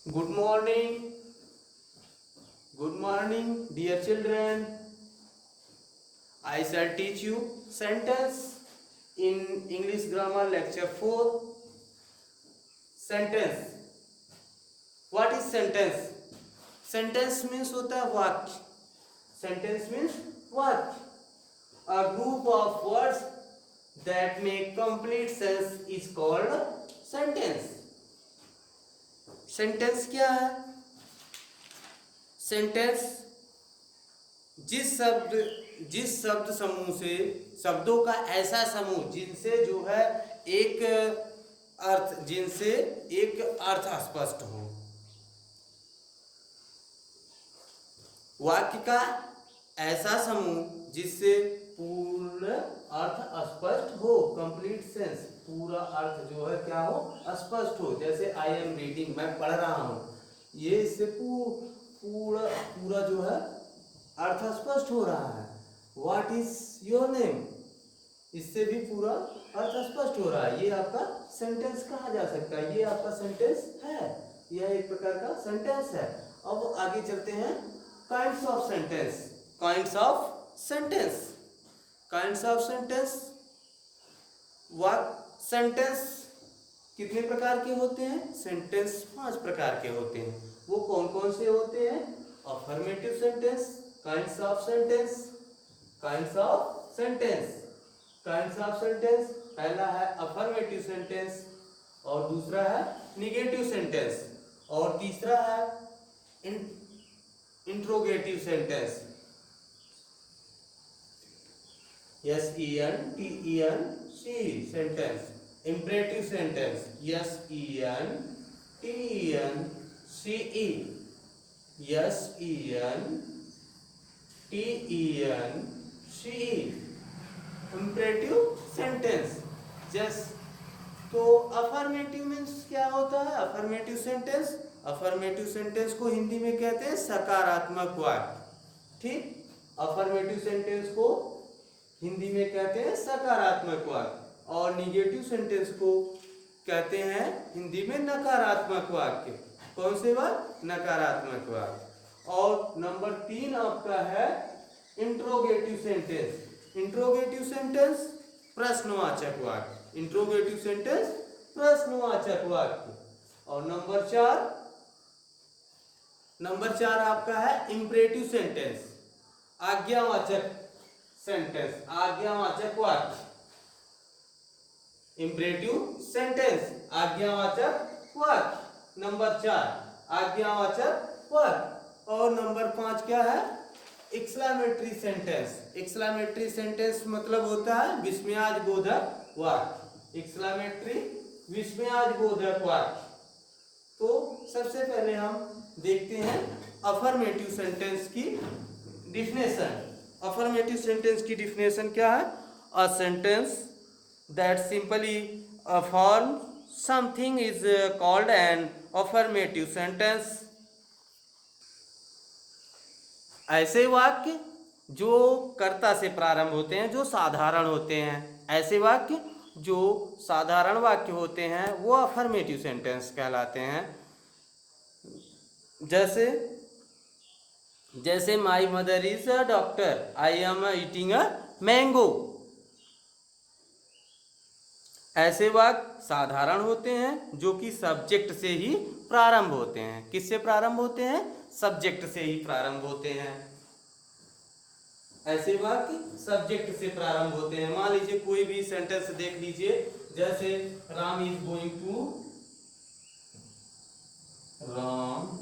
Good morning, dear children. I shall teach you sentence in English grammar lecture 4. Sentence. What is sentence? Sentence means होता है वाक्य. Sentence means वाक्य. A group of words that make complete sense is called sentence. Sentence क्या है? Sentence जिस शब्द समूह से शब्दों का ऐसा समूह जिनसे एक अर्थ स्पष्ट हो. वाक्य का ऐसा समूह जिससे पूर्ण अर्थ स्पष्ट हो, कंप्लीट सेंस, पूरा अर्थ जो है क्या हो, स्पष्ट हो. जैसे आई एम रीडिंग, मैं पढ़ रहा हूं, ये इससे पूरा जो है अर्थ स्पष्ट हो रहा है. व्हाट इज योर नेम, इससे भी पूरा अर्थ स्पष्ट हो रहा है. ये आपका सेंटेंस कहा जा सकता है. ये आपका सेंटेंस है, यह एक प्रकार का सेंटेंस है. अब आगे चलते हैं. Kinds of sentence. Kinds of sentence. Kinds of sentence. Sentence कितने प्रकार के होते हैं? सेंटेंस 5 प्रकार के होते हैं. वो कौन कौन से होते हैं? Affirmative sentence. Kinds of sentence. Kinds of sentence. Kinds of sentence. पहला है अफर्मेटिव सेंटेंस, और दूसरा है निगेटिव सेंटेंस, और तीसरा है interrogative sentence. SENTENC sentence. Imperative sentence. SENTENCE. Imperative sentence. तो अफर्मेटिव मीन्स क्या होता है? अफर्मेटिव सेंटेंस को हिंदी में कहते हैं सकारात्मक वाक्य. ठीक, अफर्मेटिव सेंटेंस को हिंदी में कहते हैं सकारात्मक वाक्य, और निगेटिव सेंटेंस को कहते हैं हिंदी में नकारात्मक वाक्य. कौन से वाक्य? नकारात्मक वाक्य. और नंबर 3 आपका है इंट्रोगेटिव सेंटेंस. इंट्रोगेटिव सेंटेंस प्रश्नवाचक वाक्य. इंट्रोगेटिव सेंटेंस प्रश्नवाचक वाक्य. और नंबर 4 आपका है इंपरेटिव सेंटेंस. आज्ञावाचक सेंटेंस, आज्ञावाचक वाक्य. इंपरेटिव सेंटेंस, आज्ञावाचक वाक्य. नंबर 4 आज्ञावाचक वाक्य. और नंबर 5 क्या है? Exclamatory sentence. एक्सक्लेमेटरी सेंटेंस मतलब होता है विस्मयादिबोधक वाक्य. एक्सक्लेमेटरी विस्मयादिबोधक वाक्य. तो सबसे पहले हम देखते हैं अफर्मेटिव सेंटेंस की डिफिनेशन. अफर्मेटिव सेंटेंस की डिफिनेशन क्या है? अ sentence that simply affirm something is called an affirmative sentence. ऐसे वाक्य जो कर्ता से प्रारंभ होते हैं, जो साधारण होते हैं, ऐसे वाक्य जो साधारण वाक्य होते हैं, वो अफर्मेटिव सेंटेंस कहलाते हैं. जैसे my mother is a doctor, I am eating a mango. ऐसे वाक्य साधारण होते हैं जो कि सब्जेक्ट से ही प्रारंभ होते हैं. किससे प्रारंभ होते हैं? सब्जेक्ट से ही प्रारंभ होते हैं. ऐसे वाक्य सब्जेक्ट से प्रारंभ होते हैं. मान लीजिए कोई भी सेंटेंस देख लीजिए, जैसे Ram is going to, Ram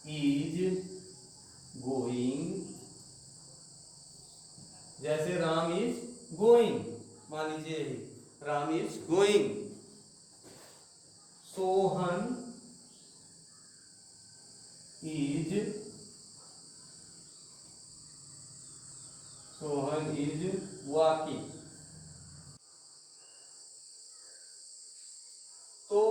is going, जैसे राम इज गोइंग, मान लीजिए Ram is going. Sohan is walking. तो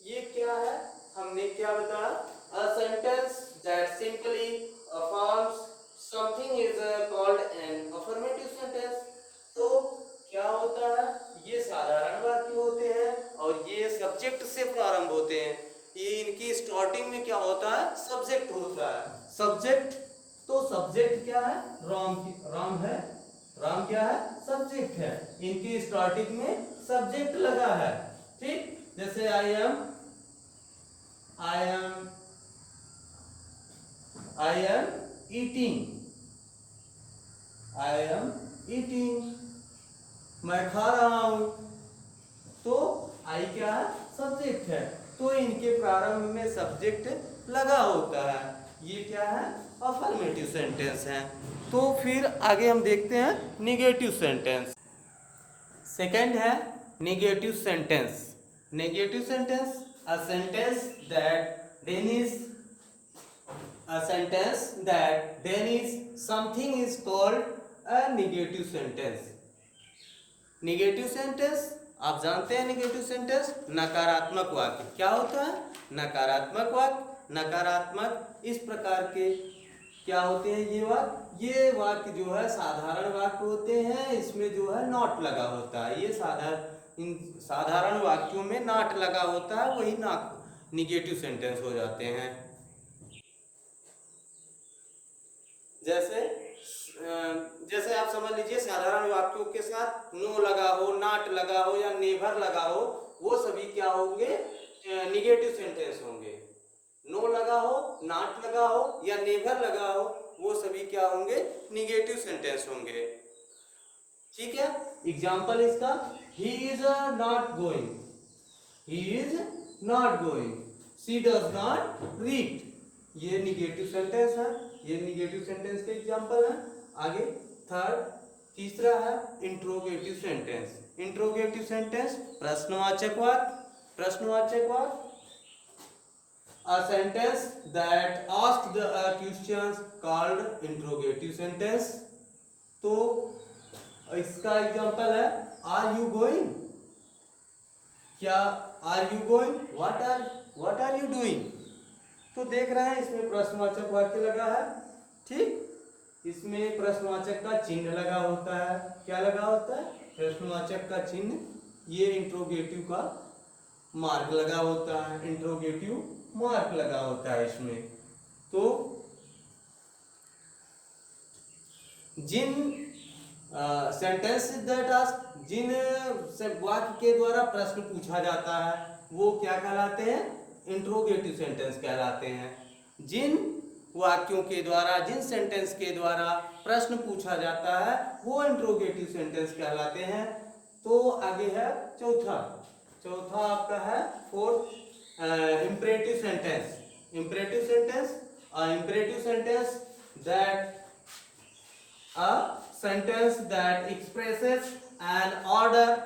ये क्या है? हमने क्या बताया? A sentence that simply affirms something is called an affirmative sentence. तो क्या होता है? ये साधारण वाक्य होते हैं और ये सब्जेक्ट से प्रारंभ होते हैं. ये इनकी स्टार्टिंग में क्या होता है, सब्जेक्ट होता है, सब्जेक्ट। तो सब्जेक्ट क्या है, राम है, राम क्या है, सब्जेक्ट है। इनकी स्टार्टिंग में सब्जेक्ट लगा है, ठीक। जैसे I am eating, I am eating, मैं खा रहा हूं। तो आई क्या है, सब्जेक्ट है। तो इनके प्रारंभ में सब्जेक्ट लगा होता है। ये क्या है, अफर्मेटिव सेंटेंस है। तो फिर आगे हम देखते हैं नेगेटिव सेंटेंस। सेकंड है negative sentence. Negative sentence, a sentence that denies something is called a negative sentence. Negative sentence आप जानते हैं, नेगेटिव सेंटेंस नकारात्मक वाक्य। क्या होता है, नकारात्मक वाक्य। नकारात्मक इस प्रकार के क्या होते हैं, ये वाक्य जो है साधारण वाक्य होते हैं। इसमें जो है नॉट लगा होता है। ये इन साधारण वाक्यों में नॉट लगा होता है, वही नेगेटिव सेंटेंस हो जाते हैं। जैसे आप समझ लीजिए, साधारण वाक्यों के साथ नो लगा हो, नॉट लगा हो या नेवर लगा हो, वो सभी क्या होंगे, निगेटिव सेंटेंस होंगे। नो लगा हो, नॉट लगा हो या नेवर लगा हो, वो सभी क्या होंगे, निगेटिव सेंटेंस होंगे, ठीक है। एग्जाम्पल इसका, he is not going, he is not going, she does not read, ये निगेटिव सेंटेंस है। ये निगेटिव सेंटेंस के एग्जाम्पल है। आगे तीसरा है इंट्रोगेटिव सेंटेंस। इंट्रोगेटिव सेंटेंस प्रश्नवाचक वाक्य। प्रश्नवाचक वाक्य, a sentence that asks the questions called interrogative sentence। तो इसका एग्जांपल है, आर यू गोइंग, क्या are you going, what are you doing. तो देख रहे हैं इसमें प्रश्नवाचक वाक्य लगा है, ठीक। इसमें प्रश्नवाचक का चिन्ह लगा होता है। क्या लगा होता है, प्रश्नवाचक का चिन्ह। ये इंट्रोगेटिव का मार्क लगा होता है, इंट्रोगेटिव मार्क लगा होता है इसमें। तो जिन सेंटेंस दैट आस्क, जिन वाक्य के द्वारा प्रश्न पूछा जाता है, वो क्या कहलाते हैं, इंट्रोगेटिव सेंटेंस कहलाते हैं। जिन वाक्यों के द्वारा, जिन सेंटेंस के द्वारा प्रश्न पूछा जाता है, वो इंट्रोगेटिव सेंटेंस कहलाते हैं। तो आगे है चौथा आपका है fourth, imperative sentence. Imperative sentence, imperative sentence that a sentence that expresses an order,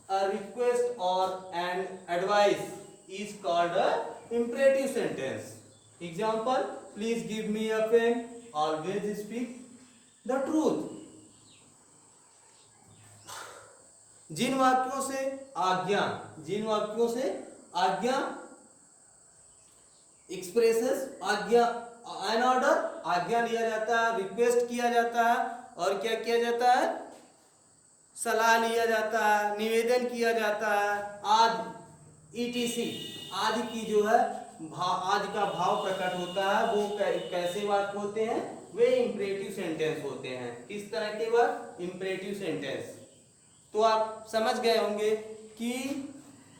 a request or an advice is called a imperative sentence. Example, please give me a pen, always speak the truth। जिन वाक्यों से आज्ञा expresses, आज्ञा, N order, आज्ञा लिया जाता है, request किया जाता है, और क्या किया जाता है, सलाह लिया जाता है, निवेदन किया जाता है, आदि ईटीसी, आदि की जो है आदि का भाव प्रकट होता है, वो कैसे वाक्य होते हैं, वे इंपरेटिव सेंटेंस होते हैं। किस तरह के वाक्य, इंपरेटिव सेंटेंस। तो आप समझ गए होंगे कि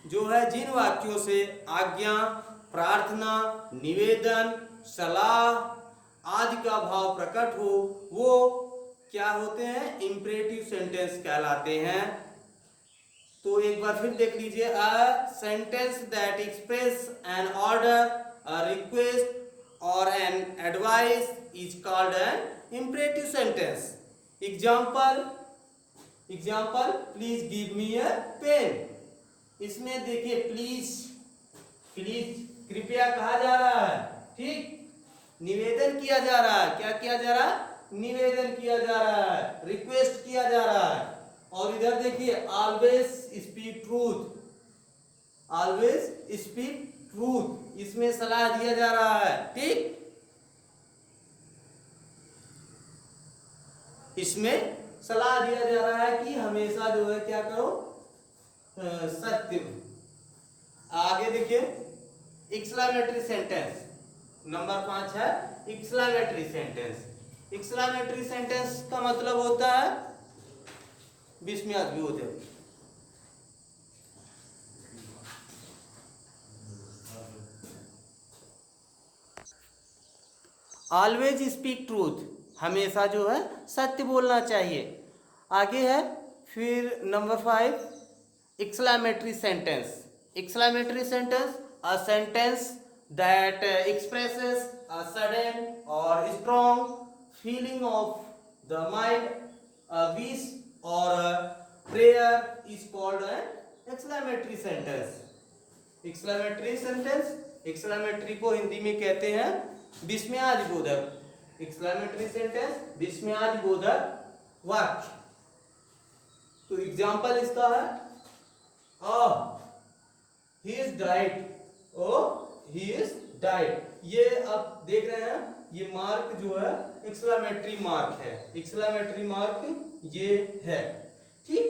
जो है जिन वाक्यों से आज्ञा, प्रार्थना, निवेदन, सलाह आदि का भाव प्रकट हो, वो क्या होते हैं, इंपरेटिव सेंटेंस कहलाते हैं। तो एक बार फिर देख लीजिए, a sentence that express an order, a request or an advice is called an imperative sentence. Example, please give me a pen. इसमें देखिए प्लीज कृपया कहा जा रहा है, ठीक। निवेदन किया जा रहा है, क्या किया जा रहा है, निवेदन किया जा रहा है, रिक्वेस्ट किया जा रहा है। और इधर देखिए, ऑलवेज स्पीक ट्रूथ, इसमें सलाह दिया जा रहा है, ठीक। इसमें सलाह दिया जा रहा है कि हमेशा जो है क्या करो, सत्य। आगे देखिए, एक्सक्लेमेटरी सेंटेंस। नंबर 5 है एक्सक्लेमेटरी सेंटेंस। एक्सक्लेमेटरी सेंटेंस का मतलब होता है विस्मयादिबोधक। ऑलवेज स्पीक ट्रूथ, हमेशा जो है सत्य बोलना चाहिए। आगे है फिर नंबर 5 exclamatory sentence. Exclamatory sentence a sentence that expresses a sudden or strong feeling of the mind, a wish or prayer is called an exclamatory sentence. Exclamatory sentence, exclamatory को हिंदी में कहते हैं विस्मयादिबोधक। एक्सक्लेमेटरी सेंटेंस विस्मयादिबोधक वाक्य। तो एग्जांपल इसका है he is died, oh he is died. ये आप देख रहे हैं ये मार्क जो है एक्सक्लेमेटरी मार्क है। एक्सक्लेमेटरी मार्क ये है, ठीक।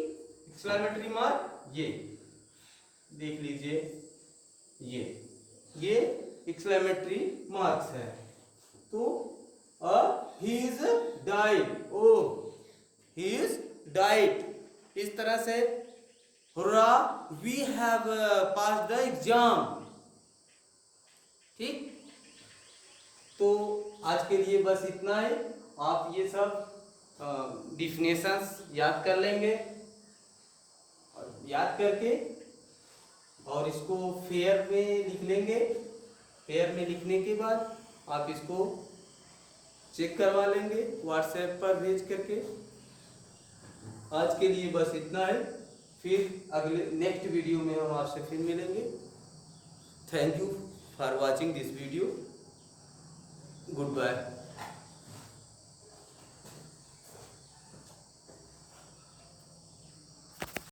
एक्सक्लेमेटरी मार्क ये देख लीजिए, ये एक्सक्लेमेटरी मार्क्स है। तो he is died, oh he is died, इस तरह से hurrah we have pass the exam, ठीक। तो आज के लिए बस इतना है। आप ये सब डिफिनेशंस याद कर लेंगे और याद करके और इसको फेयर में लिख लेंगे। फेयर में लिखने के बाद आप इसको चेक करवा लेंगे व्हाट्सएप पर भेज करके। आज के लिए बस इतना है, फिर अगले नेक्स्ट वीडियो में हम आपसे फिर मिलेंगे। Thank you for watching this video. Good bye.